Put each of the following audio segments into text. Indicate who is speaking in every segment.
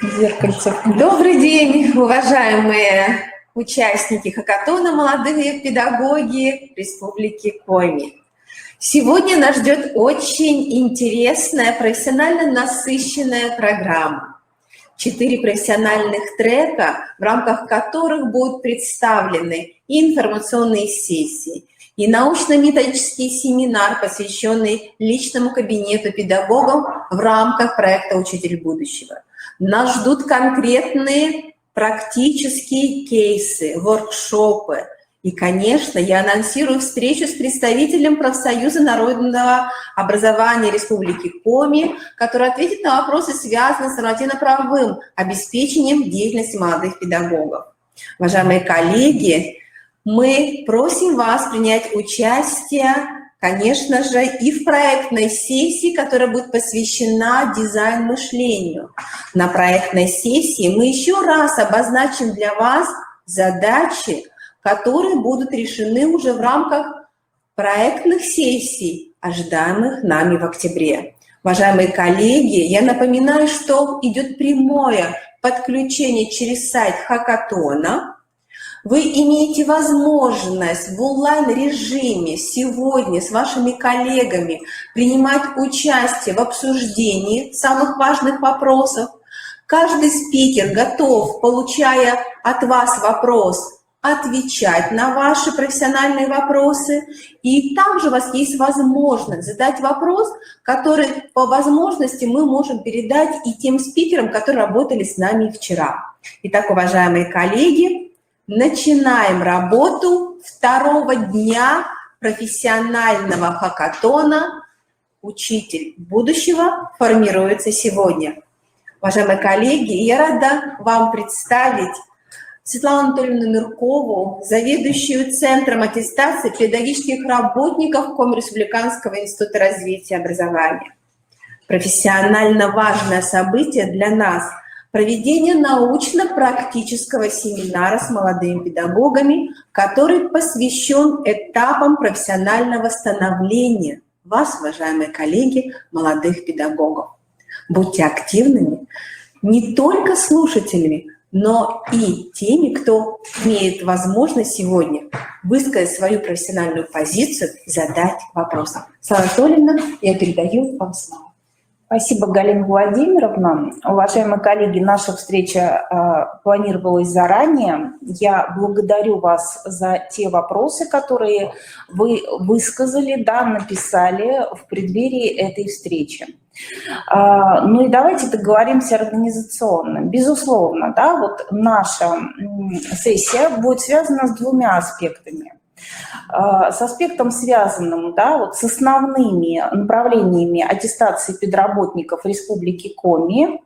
Speaker 1: Зеркальце. Добрый день, уважаемые участники хакатона, молодые педагоги Республики Коми. Сегодня нас ждет очень интересная, профессионально насыщенная программа. 4 профессиональных трека, в рамках которых будут представлены и информационные сессии, и научно-методический семинар, посвященный личному кабинету педагогов в рамках проекта «Учитель будущего». Нас ждут конкретные практические кейсы, воркшопы. И, конечно, я анонсирую встречу с представителем профсоюза народного образования Республики Коми, который ответит на вопросы, связанные с нормативно-правовым обеспечением деятельности молодых педагогов. Уважаемые коллеги, мы просим вас принять участие, конечно же, и в проектной сессии, которая будет посвящена дизайн-мышлению. На проектной сессии мы еще раз обозначим для вас задачи, которые будут решены уже в рамках проектных сессий, ожидаемых нами в октябре. Уважаемые коллеги, я напоминаю, что идет прямое подключение через сайт хакатона. Вы имеете возможность в онлайн-режиме сегодня с вашими коллегами принимать участие в обсуждении самых важных вопросов. Каждый спикер готов, получая от вас вопрос, отвечать на ваши профессиональные вопросы. И также у вас есть возможность задать вопрос, который по возможности мы можем передать и тем спикерам, которые работали с нами вчера. Итак, уважаемые коллеги, начинаем работу второго дня профессионального хакатона «Учитель будущего» формируется сегодня. Уважаемые коллеги, я рада вам представить Светлану Анатольевну Ныркову, заведующую Центром аттестации педагогических работников Коми Республиканского института развития и образования. Профессионально важное событие для нас – проведение научно-практического семинара с молодыми педагогами, который посвящен этапам профессионального становления вас, уважаемые коллеги, молодых педагогов. Будьте активными, не только слушателями, но и теми, кто имеет возможность сегодня высказать свою профессиональную позицию, задать вопросы. Светлана Анатольевна, я передаю вам слово.
Speaker 2: Спасибо, Галина Владимировна. Уважаемые коллеги, наша встреча планировалась заранее. Я благодарю вас за те вопросы, которые вы высказали, да, написали в преддверии этой встречи. Ну и давайте договоримся организационно. Безусловно, да, вот наша сессия будет связана с двумя аспектами. С аспектом, связанным, да, вот с основными направлениями аттестации педработников Республики Коми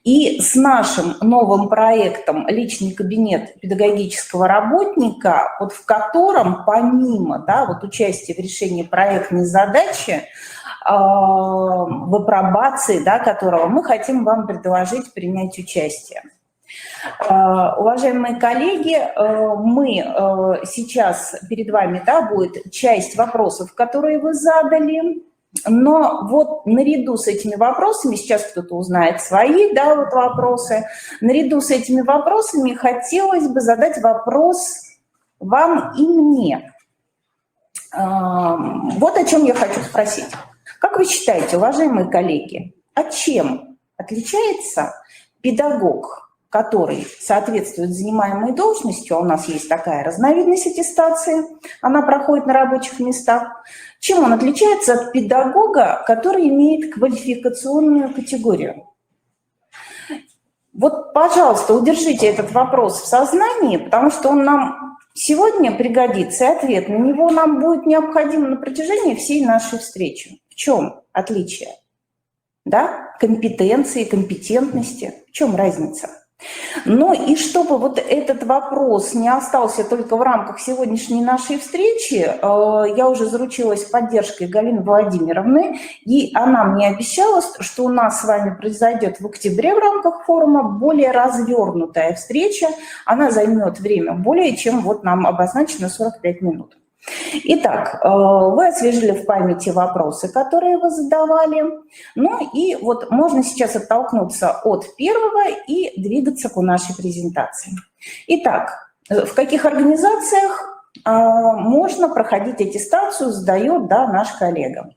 Speaker 2: и с нашим новым проектом «Личный кабинет педагогического работника», вот в котором помимо, да, вот участия в решении проектной задачи, в апробации, да, которого мы хотим вам предложить принять участие. Уважаемые коллеги, мы сейчас перед вами, да, будет часть вопросов, которые вы задали, но вот наряду с этими вопросами, сейчас кто-то узнает свои, да, вот вопросы, наряду с этими вопросами хотелось бы задать вопрос вам и мне. Вот о чем я хочу спросить. Как вы считаете, уважаемые коллеги, а чем отличается педагог, который соответствует занимаемой должности, а у нас есть такая разновидность аттестации, она проходит на рабочих местах, чем он отличается от педагога, который имеет квалификационную категорию? Вот, пожалуйста, удержите этот вопрос в сознании, потому что он нам сегодня пригодится, и ответ на него нам будет необходим на протяжении всей нашей встречи. В чем отличие? Да? Компетенции, компетентности. В чем разница? Ну и чтобы вот этот вопрос не остался только в рамках сегодняшней нашей встречи, я уже заручилась поддержкой Галины Владимировны, и она мне обещала, что у нас с вами произойдет в октябре в рамках форума более развернутая встреча. Она займет время более чем вот нам обозначено 45 минут. Итак, вы освежили в памяти вопросы, которые вы задавали. Ну и вот можно сейчас оттолкнуться от первого и двигаться по нашей презентации. Итак, в каких организациях можно проходить аттестацию, сдает, да, наш коллега.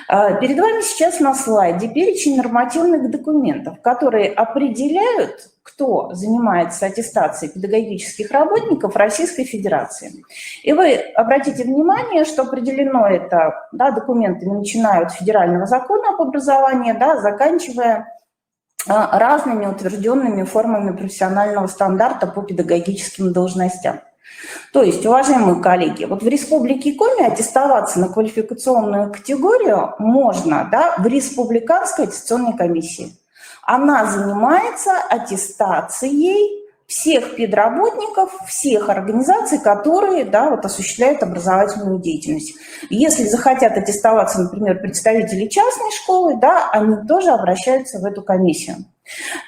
Speaker 2: Перед вами сейчас на слайде перечень нормативных документов, которые определяют, кто занимается аттестацией педагогических работников Российской Федерации. И вы обратите внимание, что определено это, да, документами начиная от федерального закона об образовании, да, заканчивая разными утвержденными формами профессионального стандарта по педагогическим должностям. То есть, уважаемые коллеги, вот в Республике Коми аттестоваться на квалификационную категорию можно, да, в Республиканской аттестационной комиссии. Она занимается аттестацией всех педработников, всех организаций, которые, да, вот, осуществляют образовательную деятельность. Если захотят аттестоваться, например, представители частной школы, да, они тоже обращаются в эту комиссию.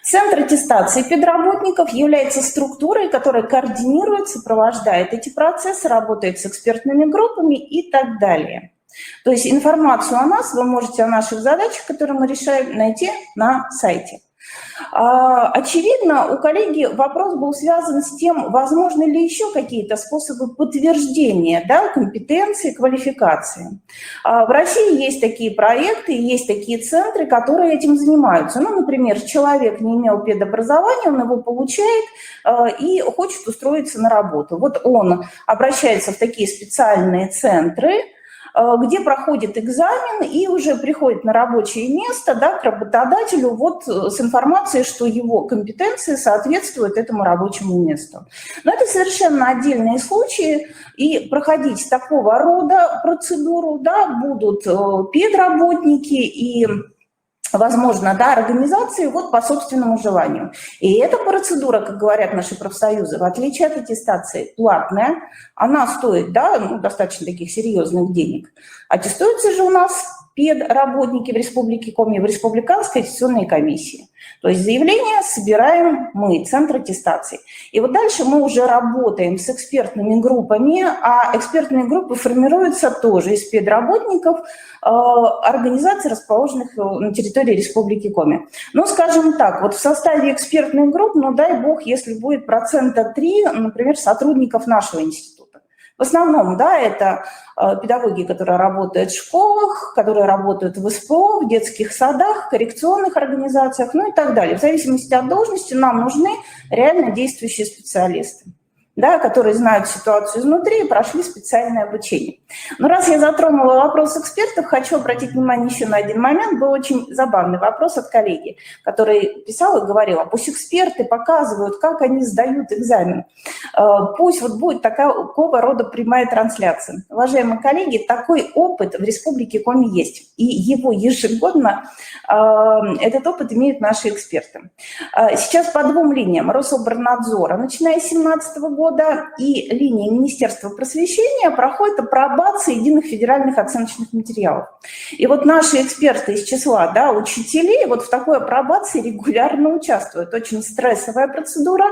Speaker 2: Центр аттестации педработников является структурой, которая координирует, сопровождает эти процессы, работает с экспертными группами и так далее. То есть информацию о нас вы можете, о наших задачах, которые мы решаем, найти на сайте. Очевидно, у коллеги вопрос был связан с тем, возможны ли еще какие-то способы подтверждения, да, компетенции, квалификации. В России есть такие проекты, есть такие центры, которые этим занимаются. Ну, например, человек не имел педобразования, он его получает и хочет устроиться на работу. Вот он обращается в такие специальные центры, где проходит экзамен и уже приходит на рабочее место, да, к работодателю вот с информацией, что его компетенции соответствуют этому рабочему месту. Но это совершенно отдельные случаи, и проходить такого рода процедуру, да, будут педработники и, возможно, да, организации вот по собственному желанию. И эта процедура, как говорят наши профсоюзы, в отличие от аттестации, платная, она стоит, да, ну, достаточно таких серьезных денег. Аттестуются же у нас педработники в Республике Коми, в Республиканской аттестационной комиссии. То есть заявление собираем мы, Центр аттестации. И вот дальше мы уже работаем с экспертными группами, а экспертные группы формируются тоже из педработников организаций, расположенных на территории Республики Коми. Ну, скажем так, вот в составе экспертных групп, ну, дай бог, если будет 3%, например, сотрудников нашего института. В основном, да, это педагоги, которые работают в школах, которые работают в СПО, в детских садах, коррекционных организациях, ну и так далее. В зависимости от должности нам нужны реально действующие специалисты, да, которые знают ситуацию изнутри и прошли специальное обучение. Но раз я затронула вопрос экспертов, хочу обратить внимание еще на один момент. Был очень забавный вопрос от коллеги, который писал и говорил: пусть эксперты показывают, как они сдают экзамен. Пусть вот будет такого рода прямая трансляция. Уважаемые коллеги, такой опыт в Республике Коми есть. И его ежегодно, этот опыт имеют наши эксперты. Сейчас по двум линиям Рособорнадзора, начиная с 2017 года, и линии Министерства просвещения проходит апробация единых федеральных оценочных материалов. И вот наши эксперты из числа, да, учителей вот в такой апробации регулярно участвуют. Очень стрессовая процедура,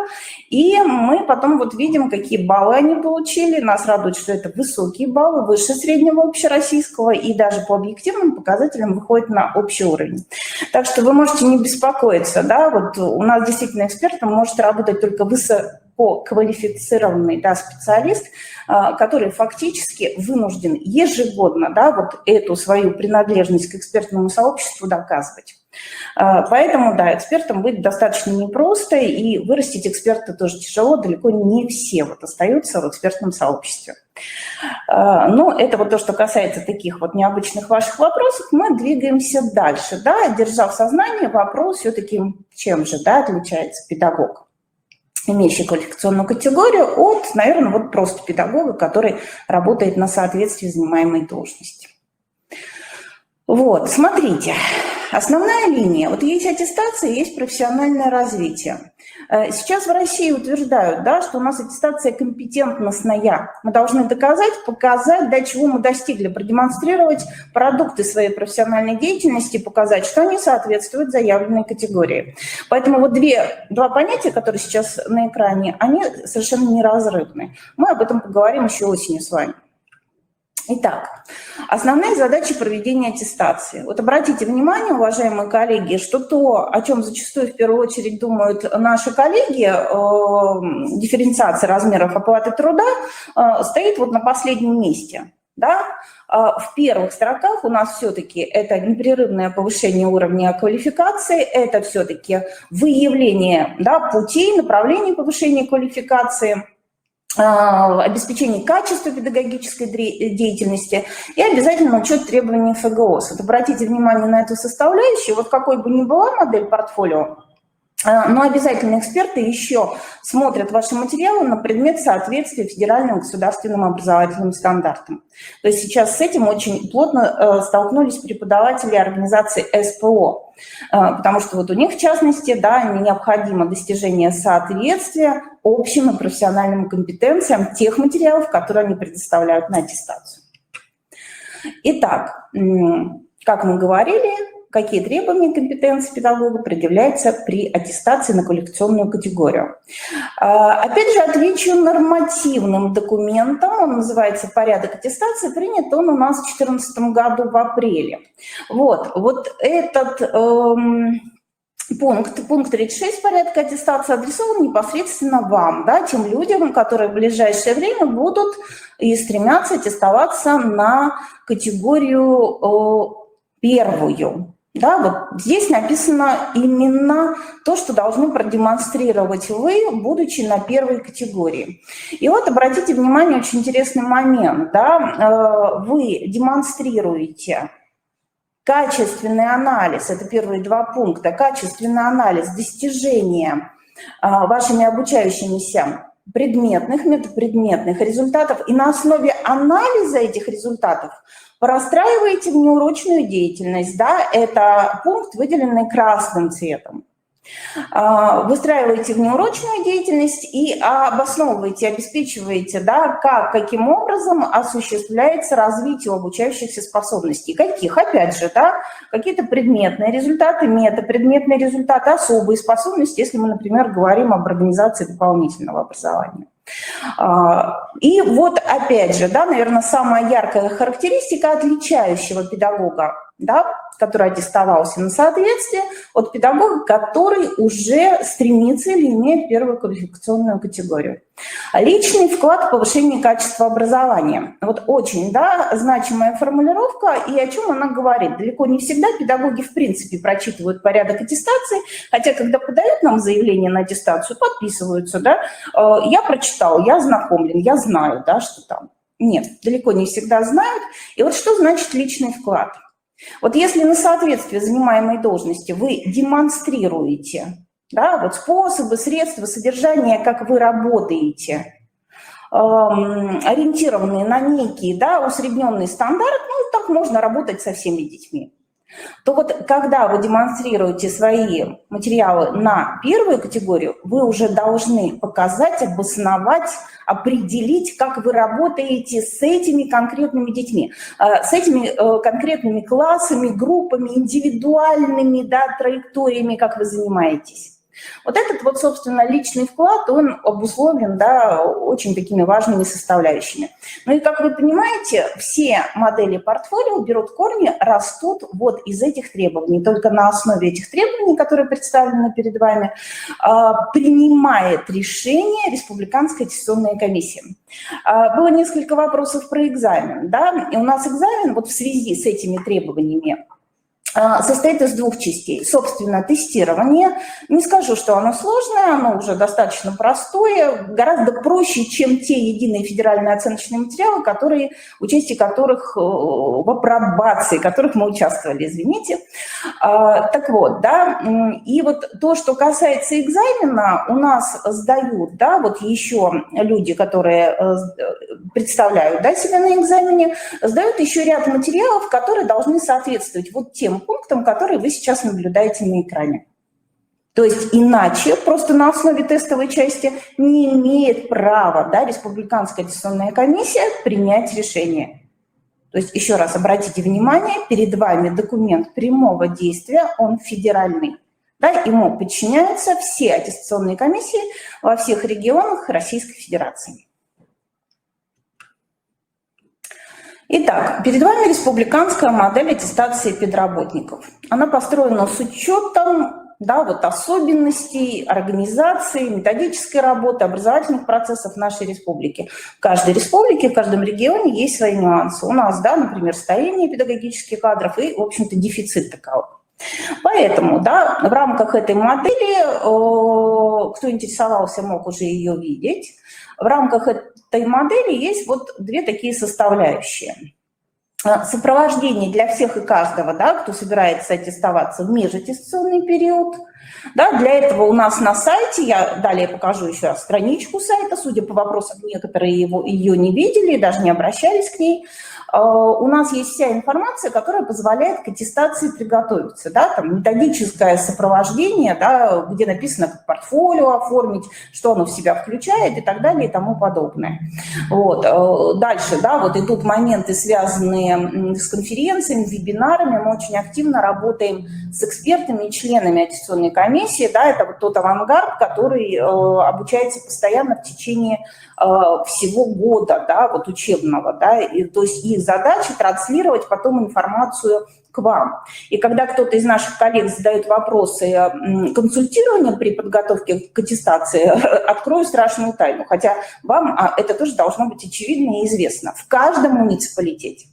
Speaker 2: и мы потом вот видим, какие баллы они получили. Нас радует, что это высокие баллы, выше среднего общероссийского, и даже по объективным показателям выходит на общий уровень. Так что вы можете не беспокоиться, да, вот у нас действительно экспертом может работать только высококвалифицированный, да, специалист, который фактически вынужден ежегодно, да, вот эту свою принадлежность к экспертному сообществу доказывать. Поэтому, да, экспертам быть достаточно непросто, и вырастить эксперта тоже тяжело, далеко не все вот остаются в экспертном сообществе. Но это вот то, что касается таких вот необычных ваших вопросов. Мы двигаемся дальше, да, держа в сознании вопрос все-таки, чем же, да, отличается педагог, имеющий квалификационную категорию, от, наверное, вот просто педагога, который работает на соответствии занимаемой должности. Вот, смотрите, основная линия. Вот есть аттестация, есть профессиональное развитие. Сейчас в России утверждают, да, что у нас аттестация компетентностная. Мы должны доказать, показать, до чего мы достигли, продемонстрировать продукты своей профессиональной деятельности, показать, что они соответствуют заявленной категории. Поэтому вот два понятия, которые сейчас на экране, они совершенно неразрывны. Мы об этом поговорим еще осенью с вами. Итак, основные задачи проведения аттестации. Вот обратите внимание, уважаемые коллеги, что то, о чем зачастую в первую очередь думают наши коллеги, дифференциация размеров оплаты труда, стоит вот на последнем месте. Да? В первых строках у нас все-таки это непрерывное повышение уровня квалификации, это все-таки выявление, да, путей, направлений повышения квалификации, обеспечение качества педагогической деятельности и обязательно учет требований ФГОС. Вот обратите внимание на эту составляющую. Вот какой бы ни была модель портфолио, но обязательно эксперты еще смотрят ваши материалы на предмет соответствия федеральным государственным образовательным стандартам. То есть сейчас с этим очень плотно столкнулись преподаватели организации СПО, потому что вот у них, в частности, да, необходимо достижение соответствия общим и профессиональным компетенциям тех материалов, которые они предоставляют на аттестацию. Итак, как мы говорили, какие требования компетенции педагога предъявляются при аттестации на квалификационную категорию. Опять же, отвечу нормативным документом, он называется «Порядок аттестации», принят он у нас в 2014 году в апреле. Вот этот пункт 36 порядка аттестации адресован непосредственно вам, да, тем людям, которые в ближайшее время будут и стремятся аттестоваться на категорию первую. Да, вот здесь написано именно то, что должны продемонстрировать вы, будучи на первой категории. И вот обратите внимание, очень интересный момент. Да, вы демонстрируете качественный анализ, это первые два пункта, качественный анализ достижения вашими обучающимися предметных, метапредметных результатов, и на основе анализа этих результатов простраиваете внеурочную деятельность, да, это пункт, выделенный красным цветом. Выстраиваете внеурочную деятельность и обосновываете, обеспечиваете, да, каким образом осуществляется развитие обучающихся способностей. Каких? Опять же, да, какие-то предметные результаты, метапредметные результаты, особые способности, если мы, например, говорим об организации дополнительного образования. И вот опять же, да, наверное, самая яркая характеристика отличающего педагога, да, который аттестовался на соответствие, от педагога, который уже стремится или имеет первую квалификационную категорию. Личный вклад в повышение качества образования. Вот очень, да, значимая формулировка, и о чем она говорит. Далеко не всегда педагоги в принципе прочитывают порядок аттестации, хотя когда подают нам заявление на аттестацию, подписываются, да, я прочитал, я ознакомлен, я знаю, да, что там. Нет, далеко не всегда знают. И вот что значит личный вклад? Вот если на соответствие занимаемой должности вы демонстрируете, да, вот способы, средства, содержание, как вы работаете, ориентированные на некий, да, усредненный стандарт, ну, так можно работать со всеми детьми, то вот когда вы демонстрируете свои материалы на первую категорию, вы уже должны показать, обосновать, определить, как вы работаете с этими конкретными детьми, с этими конкретными классами, группами, индивидуальными, да, траекториями, как вы занимаетесь. Вот этот вот, собственно, личный вклад, он обусловлен, да, очень такими важными составляющими. Ну и, как вы понимаете, все модели портфолио берут корни, растут вот из этих требований. Только на основе этих требований, которые представлены перед вами, принимает решение Республиканская аттестационная комиссия. Было несколько вопросов про экзамен, да, и у нас экзамен вот в связи с этими требованиями состоит из двух частей. Собственно, тестирование. Не скажу, что оно сложное, оно уже достаточно простое, гораздо проще, чем те единые федеральные оценочные материалы, которые, участие которых в апробации, которых мы участвовали, извините. Так вот, да, и вот то, что касается экзамена, у нас сдают, да, вот еще люди, которые представляют, да, себя на экзамене, сдают еще ряд материалов, которые должны соответствовать вот тем пунктам, которые вы сейчас наблюдаете на экране. То есть иначе, просто на основе тестовой части, не имеет права, да, Республиканская аттестационная комиссия принять решение. То есть еще раз обратите внимание, перед вами документ прямого действия, он федеральный. Да, ему подчиняются все аттестационные комиссии во всех регионах Российской Федерации. Итак, перед вами республиканская модель аттестации педработников. Она построена с учетом особенностей организации, методической работы, образовательных процессов нашей республики. В каждой республике, в каждом регионе есть свои нюансы. У нас, например, старение педагогических кадров и, в общем-то, дефицит таковой. Поэтому, в рамках этой модели, кто интересовался, мог уже ее видеть, в рамках этой модели есть две такие составляющие. Сопровождение для всех и каждого, кто собирается аттестоваться в межаттестационный период. Для этого у нас на сайте, я далее покажу еще раз страничку сайта, судя по вопросам, некоторые ее не видели, даже не обращались к ней. У нас есть вся информация, которая позволяет к аттестации приготовиться. Там методическое сопровождение, где написано, как портфолио оформить, что оно в себя включает и так далее и тому подобное. Дальше, идут моменты, связанные с конференциями, вебинарами. Мы очень активно работаем с экспертами и членами аттестационной комиссии. Это тот авангард, который обучается постоянно в течение всего года, учебного. То есть их задача транслировать потом информацию к вам. И когда кто-то из наших коллег задает вопросы консультирования при подготовке к аттестации, открою страшную тайну, хотя вам это тоже должно быть очевидно и известно. В каждом муниципалитете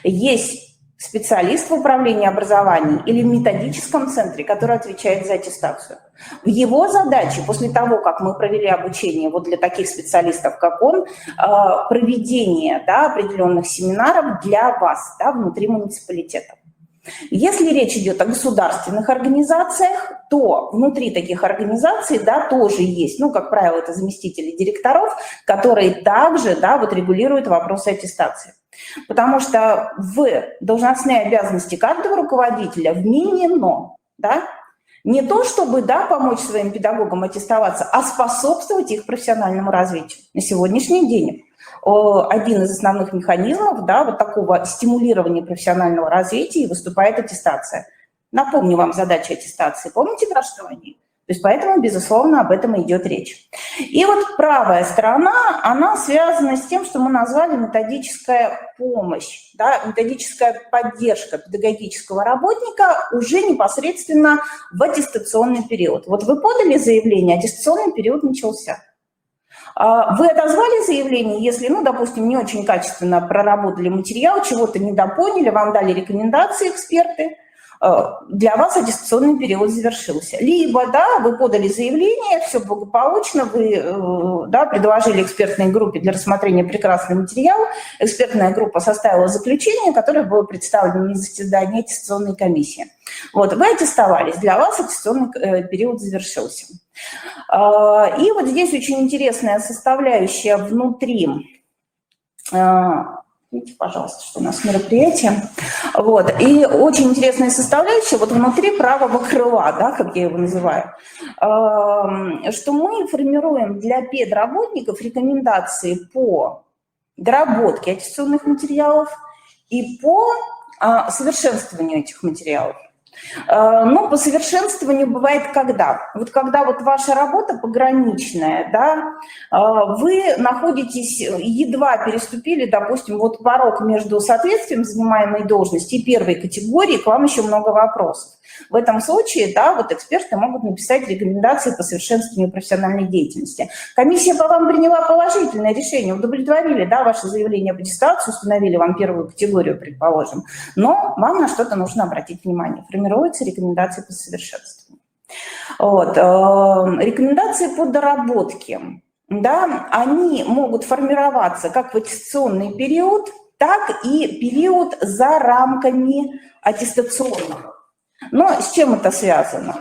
Speaker 2: есть специалист в управлении образованием или в методическом центре, который отвечает за аттестацию. В его задаче, после того, как мы провели обучение для таких специалистов, как он, проведение определенных семинаров для вас внутри муниципалитета. Если речь идет о государственных организациях, то внутри таких организаций тоже есть, как правило, это заместители директоров, которые также регулируют вопросы аттестации. Потому что в должностные обязанности каждого руководителя вменено, не то чтобы помочь своим педагогам аттестоваться, а способствовать их профессиональному развитию. На сегодняшний день один из основных механизмов такого стимулирования профессионального развития выступает аттестация. Напомню вам задачи аттестации. Помните, что они? То есть поэтому, безусловно, об этом идет речь. И правая сторона, она связана с тем, что мы назвали методическая помощь, методическая поддержка педагогического работника уже непосредственно в аттестационный период. Вы подали заявление, аттестационный период начался. Вы отозвали заявление, если, допустим, не очень качественно проработали материал, чего-то недопоняли, вам дали рекомендации эксперты, для вас аттестационный период завершился. Либо, вы подали заявление, все благополучно, вы, предложили экспертной группе для рассмотрения прекрасный материал, экспертная группа составила заключение, которое было представлено на заседании аттестационной комиссии. Вы аттестовались, для вас аттестационный период завершился. И здесь очень интересная составляющая внутри. Видите, пожалуйста, что у нас мероприятие. И очень интересная составляющая внутри правого крыла, как я его называю, что мы формируем для педработников рекомендации по доработке аттестационных материалов и по совершенствованию этих материалов. Но по совершенствованию бывает когда? Когда ваша работа пограничная, вы находитесь, едва переступили, допустим, порог между соответствием занимаемой должности и первой категории, к вам еще много вопросов. В этом случае, эксперты могут написать рекомендации по совершенствованию профессиональной деятельности. Комиссия по вам приняла положительное решение, удовлетворили, ваше заявление об аттестации, установили вам первую категорию, предположим, но вам на что-то нужно обратить внимание. Формируются рекомендации по совершенствованию. Рекомендации по доработке, они могут формироваться как в аттестационный период, так и период за рамками аттестационного. Но с чем это связано?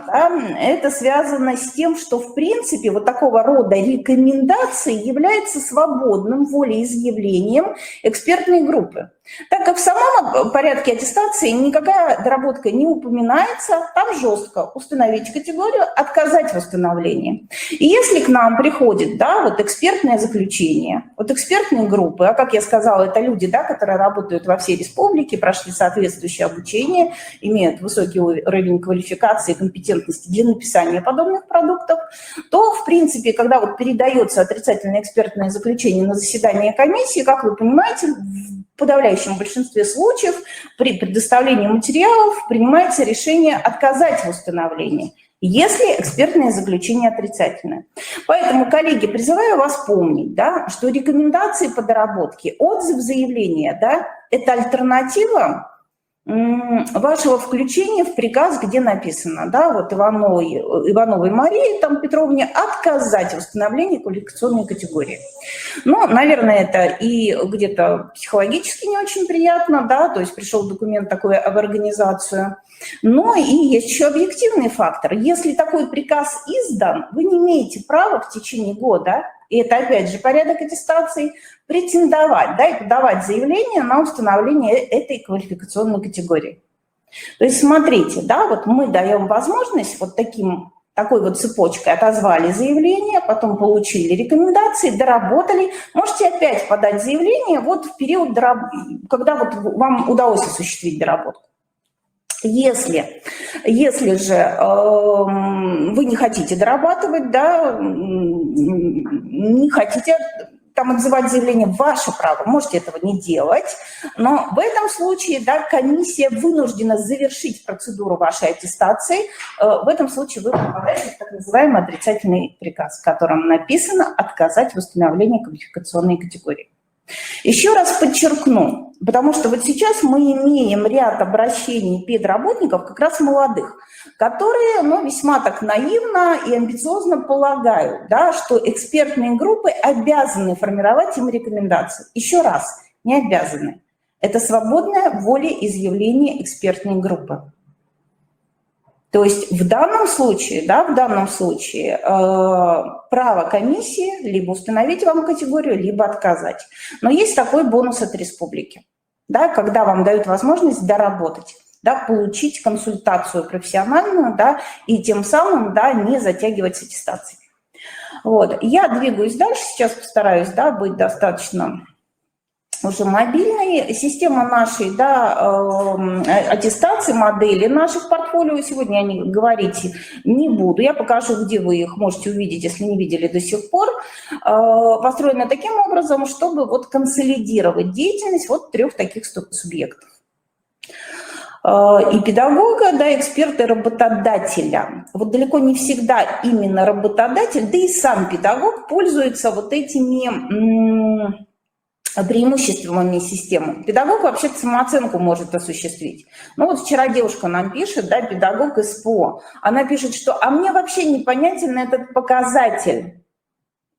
Speaker 2: Это связано с тем, что, в принципе, такого рода рекомендации является свободным волеизъявлением экспертной группы. Так как в самом порядке аттестации никакая доработка не упоминается, там жестко установить категорию, отказать в установлении. И если к нам приходит экспертное заключение, экспертные группы, а как я сказала, это люди, которые работают во всей республике, прошли соответствующее обучение, имеют высокий уровень квалификации и компетентности для написания подобных продуктов, то, в принципе, когда передается отрицательное экспертное заключение на заседание комиссии, как вы понимаете, подавляющем большинстве случаев при предоставлении материалов принимается решение отказать в установлении, если экспертное заключение отрицательное. Поэтому, коллеги, призываю вас помнить, да, что рекомендации по доработке, отзыв заявления, да, это альтернатива вашего включения в приказ, где написано, да, вот Ивановой Марии там, Петровне отказать в установлении квалификационной категории. Ну, наверное, это и где-то психологически не очень приятно, да, то есть пришел документ такой об организацию. Но и есть еще объективный фактор. Если такой приказ издан, вы не имеете права в течение года, и это опять же порядок аттестации, претендовать, да, и подавать заявление на установление этой квалификационной категории. То есть смотрите, да, вот мы даем возможность вот такой вот цепочкой отозвали заявление, потом получили рекомендации, доработали. Можете опять подать заявление вот в период, когда вот вам удалось осуществить доработку. Если же вы не хотите дорабатывать, да, не хотите там отзывать заявление, ваше право, можете этого не делать, но в этом случае, да, комиссия вынуждена завершить процедуру вашей аттестации, в этом случае вы попадаете в так называемый отрицательный приказ, в котором написано «отказать в установлении квалификационной категории». Еще раз подчеркну, потому что вот сейчас мы имеем ряд обращений педработников, как раз молодых, которые, ну, весьма так наивно и амбициозно полагают, да, что экспертные группы обязаны формировать им рекомендации. Еще раз, не обязаны. Это свободная волеизъявление экспертной группы. То есть в данном случае, да, право комиссии либо установить вам категорию, либо отказать. Но есть такой бонус от республики, да, когда вам дают возможность доработать, да, получить консультацию профессиональную, да, и тем самым, да, не затягивать с аттестацией. Вот. Я двигаюсь дальше, сейчас постараюсь, да, быть достаточно уже мобильной. Система нашей, да, аттестации, модели наших портфолио, сегодня я не говорить не буду. Я покажу, где вы их можете увидеть, если не видели до сих пор. Построена таким образом, чтобы вот консолидировать деятельность вот трех таких субъектов. И педагога, да, эксперта, и работодателя. Вот далеко не всегда именно работодатель, да и сам педагог пользуется вот этими преимуществами системы. Педагог вообще-то самооценку может осуществить. Ну вот вчера девушка нам пишет, да, педагог СПО. Она пишет, что «а мне вообще непонятен этот показатель».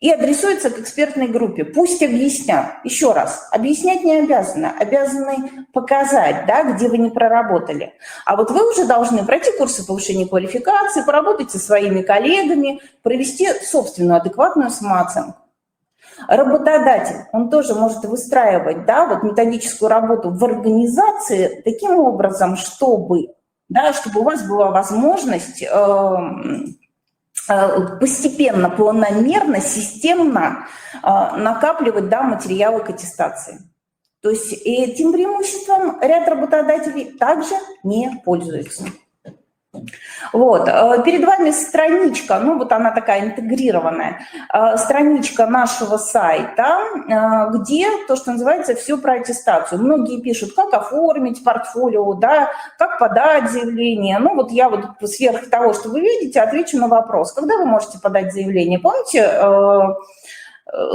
Speaker 2: И адресуется к экспертной группе. Пусть объяснят. Еще раз, объяснять не обязаны. Обязаны показать, да, где вы не проработали. А вот вы уже должны пройти курсы повышения квалификации, поработать со своими коллегами, провести собственную адекватную самооценку. Работодатель, он тоже может выстраивать, да, вот методическую работу в организации таким образом, чтобы, да, чтобы у вас была возможность постепенно, планомерно, системно накапливать, да, материалы к аттестации. То есть этим преимуществом ряд работодателей также не пользуется. Вот, перед вами страничка, ну вот она такая интегрированная, страничка нашего сайта, где то, что называется, все про аттестацию. Многие пишут, как оформить портфолио, да, как подать заявление. Ну вот я вот сверх того, что вы видите, отвечу на вопрос. Когда вы можете подать заявление? Помните,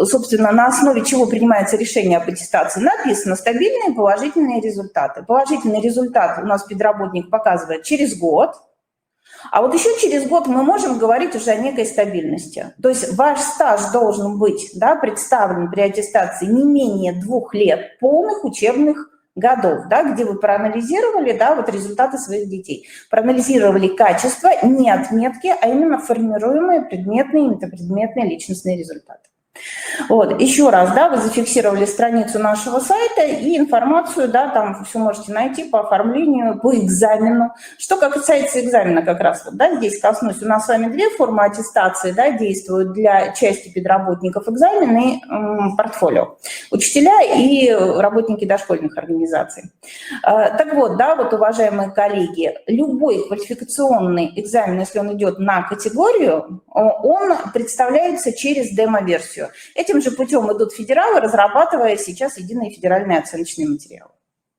Speaker 2: собственно, на основе чего принимается решение об аттестации? Написано стабильные положительные результаты. Положительный результат у нас педработник показывает через год. А вот еще через год мы можем говорить уже о некой стабильности. То есть ваш стаж должен быть, да, представлен при аттестации не менее 2 лет полных учебных годов, да, где вы проанализировали, да, вот результаты своих детей. Проанализировали качество, не отметки, а именно формируемые предметные и метапредметные личностные результаты. Вот, еще раз, да, вы зафиксировали страницу нашего сайта и информацию, да, там все можете найти по оформлению, по экзамену. Что касается экзамена как раз, вот, да, здесь коснусь, у нас с вами 2 формы аттестации, да, действуют для части педработников: экзамен и портфолио. Учителя и работники дошкольных организаций. Так вот, да, вот, уважаемые коллеги, любой квалификационный экзамен, если он идет на категорию, он представляется через демо-версию. версию. Этим же путем идут федералы, разрабатывая сейчас единые федеральные оценочные материалы.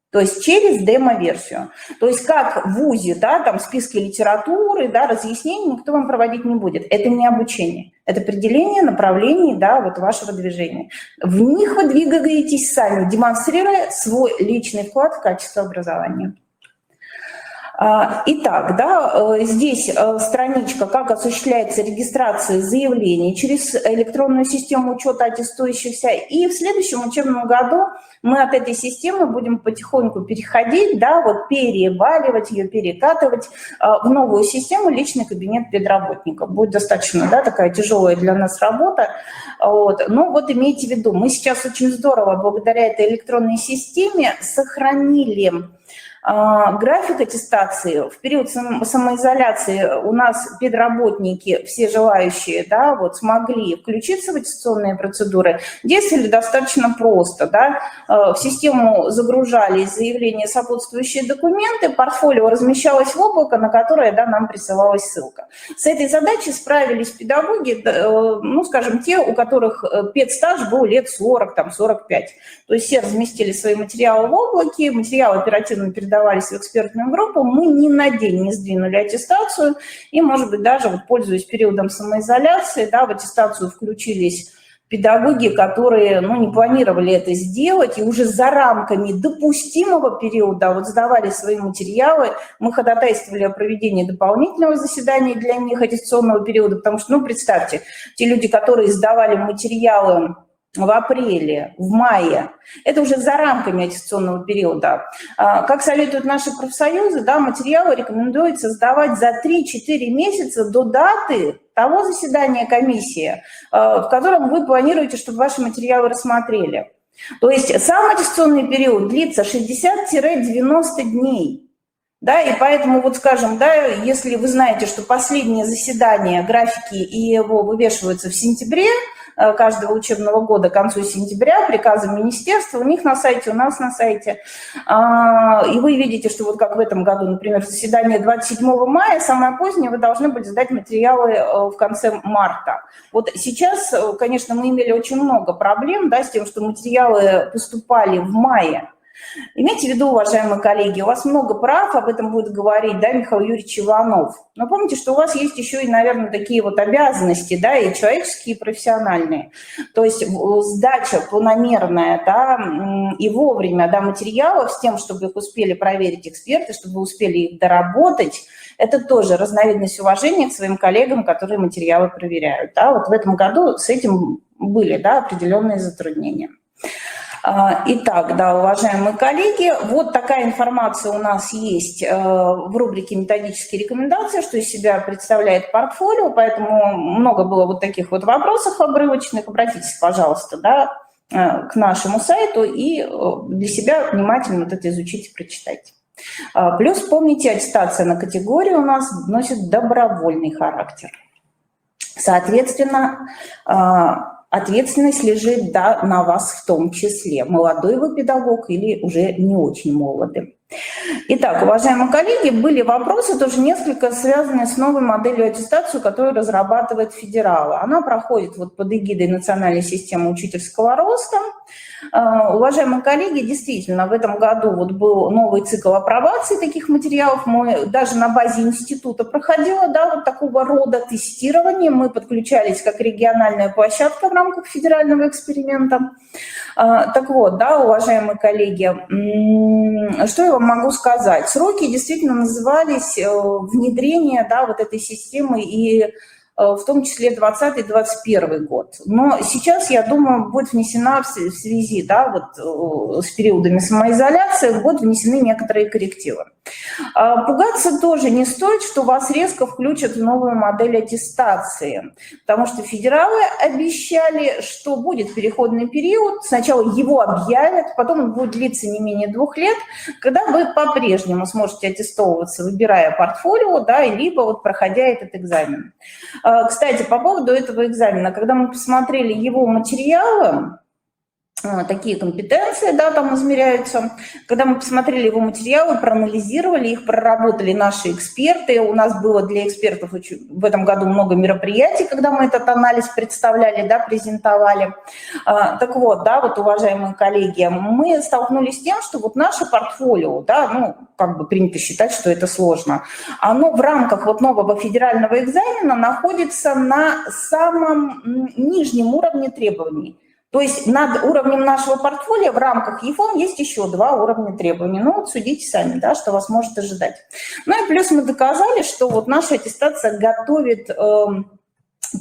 Speaker 2: То есть через демо-версию. То есть как в ВУЗе, да, там списки литературы, да, разъяснений никто вам проводить не будет. Это не обучение, это определение направлений, да, вот вашего движения. В них вы двигаетесь сами, демонстрируя свой личный вклад в качество образования. Итак, да, здесь страничка, как осуществляется регистрация заявлений через электронную систему учета аттестующихся. И в следующем учебном году мы от этой системы будем потихоньку переходить, да, вот переваливать ее, перекатывать в новую систему личный кабинет педработника. Будет достаточно, да, такая тяжелая для нас работа. Вот. Но вот имейте в виду, мы сейчас очень здорово благодаря этой электронной системе сохранили график аттестации. В период самоизоляции у нас педработники, все желающие, да, вот смогли включиться в аттестационные процедуры, действовали достаточно просто. Да. В систему загружались заявления, сопутствующие документы, портфолио размещалось в облако, на которое, да, нам присылалась ссылка. С этой задачей справились педагоги, ну, скажем, те, у которых педстаж был лет 40, там, 45. То есть все разместили свои материалы в облаке, материалы оперативно передавались в экспертную группу, мы ни на день не сдвинули аттестацию, и, может быть, даже, вот, пользуясь периодом самоизоляции, да, в аттестацию включились педагоги, которые, ну, не планировали это сделать, и уже за рамками допустимого периода вот сдавали свои материалы. Мы ходатайствовали о проведении дополнительного заседания для них аттестационного периода, потому что, ну, представьте, те люди, которые сдавали материалы в апреле, в мае, это уже за рамками аттестационного периода. Как советуют наши профсоюзы, да, материалы рекомендуется сдавать за 3-4 месяца до даты того заседания комиссии, в котором вы планируете, чтобы ваши материалы рассмотрели. То есть сам аттестационный период длится 60-90 дней. Да, и поэтому, вот скажем, да, если вы знаете, что последнее заседание, графики ИЭВО вывешиваются в сентябре каждого учебного года, к концу сентября, приказом министерства, у них на сайте, у нас на сайте, и вы видите, что вот как в этом году, например, заседание 27 мая, самое позднее, вы должны были сдать материалы в конце марта. Вот сейчас, конечно, мы имели очень много проблем, да, с тем, что материалы поступали в мае. Имейте в виду, уважаемые коллеги, у вас много прав, об этом будет говорить, да, Михаил Юрьевич Иванов. Но помните, что у вас есть еще и, наверное, такие вот обязанности, да, и человеческие, и профессиональные. То есть сдача планомерная, да, и вовремя, да, материалов с тем, чтобы их успели проверить эксперты, чтобы вы успели их доработать, это тоже разновидность уважения к своим коллегам, которые материалы проверяют. Да. Вот в этом году с этим были, да, определенные затруднения. Итак, да, уважаемые коллеги, вот такая информация у нас есть в рубрике «Методические рекомендации», что из себя представляет портфолио, поэтому много было вот таких вот вопросов обрывочных. Обратитесь, пожалуйста, да, к нашему сайту и для себя внимательно вот это изучите, прочитайте. Плюс помните, аттестация на категорию у нас носит добровольный характер. Соответственно, ответственность лежит, да, на вас в том числе, молодой вы педагог или уже не очень молодый. Итак, уважаемые коллеги, были вопросы тоже несколько связанные с новой моделью аттестации, которую разрабатывает федералы. Она проходит вот под эгидой национальной системы учительского роста. Уважаемые коллеги, действительно, в этом году вот был новый цикл апробации таких материалов. Мы даже на базе института проходила, да, вот такого рода тестирование. Мы подключались как региональная площадка в рамках федерального эксперимента. Так вот, да, уважаемые коллеги, что я вам могу сказать? Сроки действительно назывались внедрение, да, вот этой системы и в том числе 2020-2021 год. Но сейчас, я думаю, будет внесена в связи, да, вот, с периодами самоизоляции, будут внесены некоторые коррективы. Пугаться тоже не стоит, что вас резко включат в новую модель аттестации, потому что федералы обещали, что будет переходный период, сначала его объявят, потом он будет длиться не менее 2 лет, когда вы по-прежнему сможете аттестовываться, выбирая портфолио, да, либо вот проходя этот экзамен. Кстати, по поводу этого экзамена, когда мы посмотрели его материалы, такие компетенции, да, там измеряются. Когда мы посмотрели его материалы, проанализировали их, проработали наши эксперты. У нас было для экспертов в этом году много мероприятий, когда мы этот анализ представляли, да, презентовали. Так вот, да, вот, уважаемые коллеги, мы столкнулись с тем, что вот наше портфолио, да, ну, как бы принято считать, что это сложно, оно в рамках вот нового федерального экзамена находится на самом нижнем уровне требований. То есть над уровнем нашего портфолио в рамках ЕФОМ есть еще 2 уровня требований. Ну вот судите сами, да, что вас может ожидать. Ну и плюс мы доказали, что вот наша аттестация готовит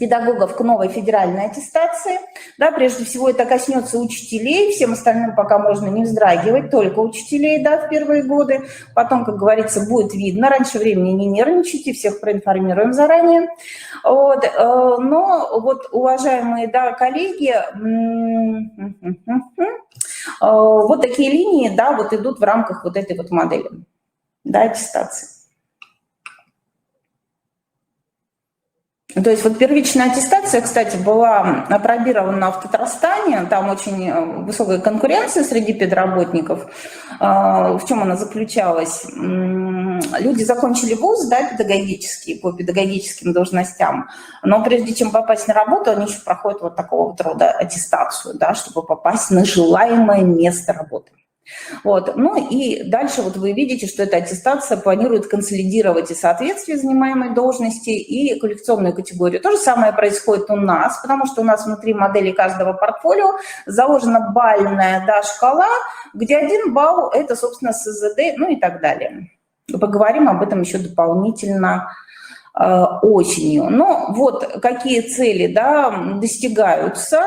Speaker 2: педагогов к новой федеральной аттестации. Да, прежде всего это коснется учителей, всем остальным пока можно не вздрагивать, только учителей, да, в первые годы. Потом, как говорится, будет видно. Раньше времени не нервничайте, всех проинформируем заранее. Вот, но вот, уважаемые, да, коллеги, вот такие линии, да, вот идут в рамках вот этой вот модели, да, аттестации. То есть вот первичная аттестация, кстати, была апробирована в Татарстане, там очень высокая конкуренция среди педработников. В чем она заключалась? Люди закончили вуз, да, педагогический, по педагогическим должностям, но прежде чем попасть на работу, они еще проходят вот такого вот рода аттестацию, да, чтобы попасть на желаемое место работы. Вот. Ну и дальше вот вы видите, что эта аттестация планирует консолидировать и соответствие занимаемой должности, и квалификационную категорию. То же самое происходит у нас, потому что у нас внутри модели каждого портфолио заложена бальная, да, шкала, где 1 балл – это, собственно, СЗД, ну и так далее. Поговорим об этом еще дополнительно осенью. Но вот какие цели, да, достигаются.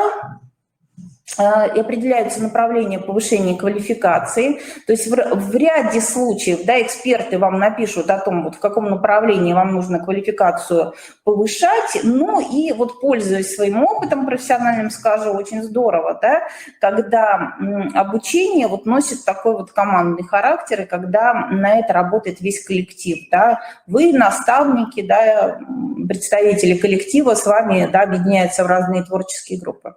Speaker 2: И определяются направления повышения квалификации. То есть в ряде случаев, да, эксперты вам напишут о том, вот в каком направлении вам нужно квалификацию повышать. Ну и вот, пользуясь своим опытом профессиональным, скажу, очень здорово, да, когда обучение вот носит такой вот командный характер, и когда на это работает весь коллектив, да. Вы, наставники, да, представители коллектива, с вами, да, объединяются в разные творческие группы.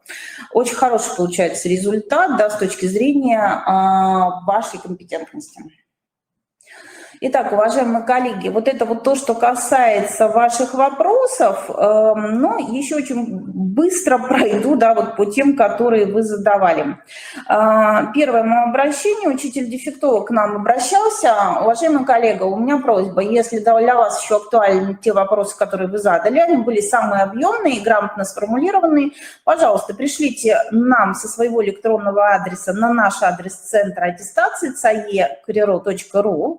Speaker 2: Очень хороший получается результат, да, с точки зрения вашей компетентности. Итак, уважаемые коллеги, вот это вот то, что касается ваших вопросов, но еще очень быстро пройду, да, вот по тем, которые вы задавали. Первое мое обращение, учитель-дефектолог к нам обращался. Уважаемый коллега, у меня просьба, если для вас еще актуальны те вопросы, которые вы задали, они были самые объемные и грамотно сформулированные, пожалуйста, пришлите нам со своего электронного адреса на наш адрес центра аттестации cae.ru.